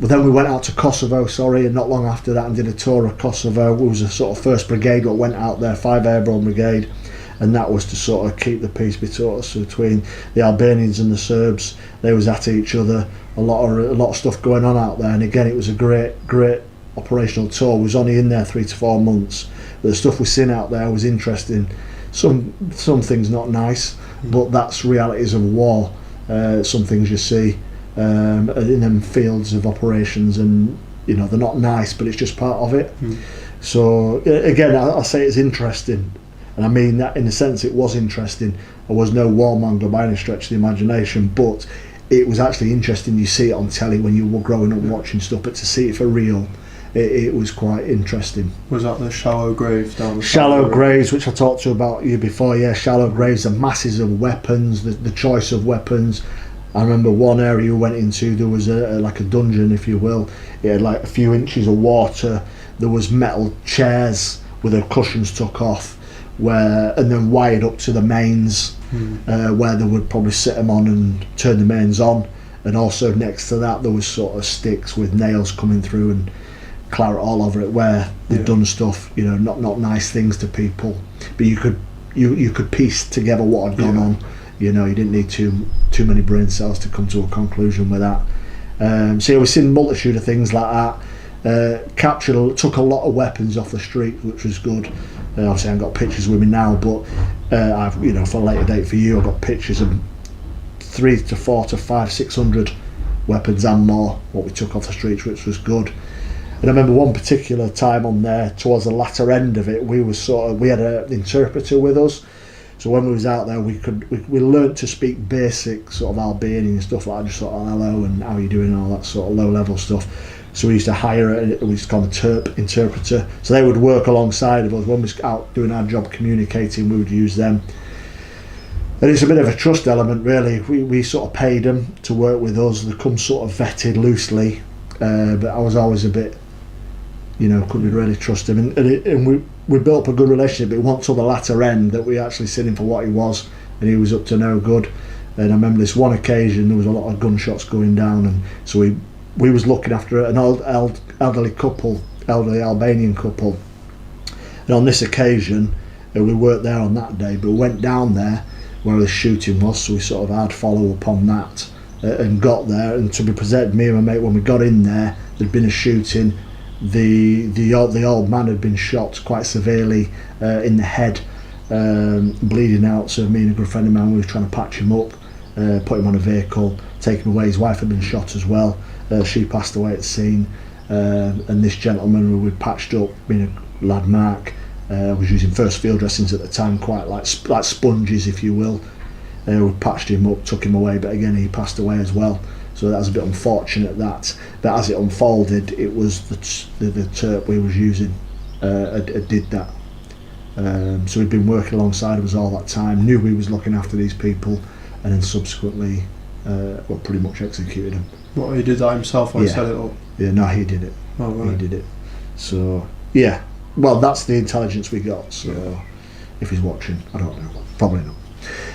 then we went out to Kosovo, and not long after that and did a tour of Kosovo. It was a sort of first brigade that went out there, 5 Airborne Brigade, and that was to sort of keep the peace between the Albanians and the Serbs. They was at each other, a lot of stuff going on out there, and again it was a great operational tour. We was only in there 3 to 4 months, but the stuff we seen out there was interesting. Some things not nice, but that's realities of war. Some things you see in them fields of operations, and you know they're not nice, but it's just part of it. So again, I say it's interesting, and I mean that in a sense it was interesting. I was no warmonger by any stretch of the imagination, but it was actually interesting. You see it on telly when you were growing up watching stuff, but to see it for real, it was quite interesting. Was that the shallow graves down the shallow graves, which I talked to about you before? Yeah, shallow graves, the masses of weapons, the choice of weapons. I remember one area we went into, there was like a dungeon, if you will. It had like a few inches of water. There was metal chairs with their cushions took off, and then wired up to the mains, where they would probably sit them on and turn the mains on. And also next to that there was sort of sticks with nails coming through and claret all over it, where they'd done stuff, you know, not nice things to people. But you could piece together what had gone on. You know, you didn't need too many brain cells to come to a conclusion with that. So yeah, we've seen a multitude of things like that. Took a lot of weapons off the street, which was good. Obviously I haven't got pictures with me now, but I've, you know, for a later date for you, I've got pictures of 3 to 4 to 5, 600 weapons and more what we took off the streets, which was good. And I remember one particular time on there, towards the latter end of it, we had an interpreter with us. So when we was out there, we learnt to speak basic sort of Albanian and stuff like that, just sort of hello and how you doing and all that sort of low level stuff. So we used to hire we used to call them interpreter. So they would work alongside of us. When we was out doing our job communicating, we would use them. And it's a bit of a trust element, really. We sort of paid them to work with us. They come sort of vetted loosely, but I was always a bit, you know, couldn't really trust him. And we built up a good relationship. It wasn't till the latter end that we actually seen him for what he was, and he was up to no good. And I remember this one occasion there was a lot of gunshots going down, and so we was looking after an elderly Albanian couple. And on this occasion, we weren't there on that day, but we went down there where the shooting was, so we sort of had follow up on that, and got there. And to be presented, me and my mate, when we got in there, there'd been a shooting. The old man had been shot quite severely in the head, bleeding out. So me and a good friend of mine, we were trying to patch him up, put him on a vehicle, take him away. His wife had been shot as well. She passed away at the scene, and this gentleman who we'd patched up, being a lad Mark, was using first field dressings at the time, quite like sponges, if you will. We patched him up, took him away, but again he passed away as well. So that was a bit unfortunate, that. But as it unfolded, it was the Terp we was using did that. So he'd been working alongside us all that time, knew we was looking after these people, and then subsequently, pretty much executed him. What, he did that himself or he set it up? Yeah, no, he did it. Oh, right. He did it. So, yeah. Well, that's the intelligence we got. So, if he's watching, I don't know. Probably not.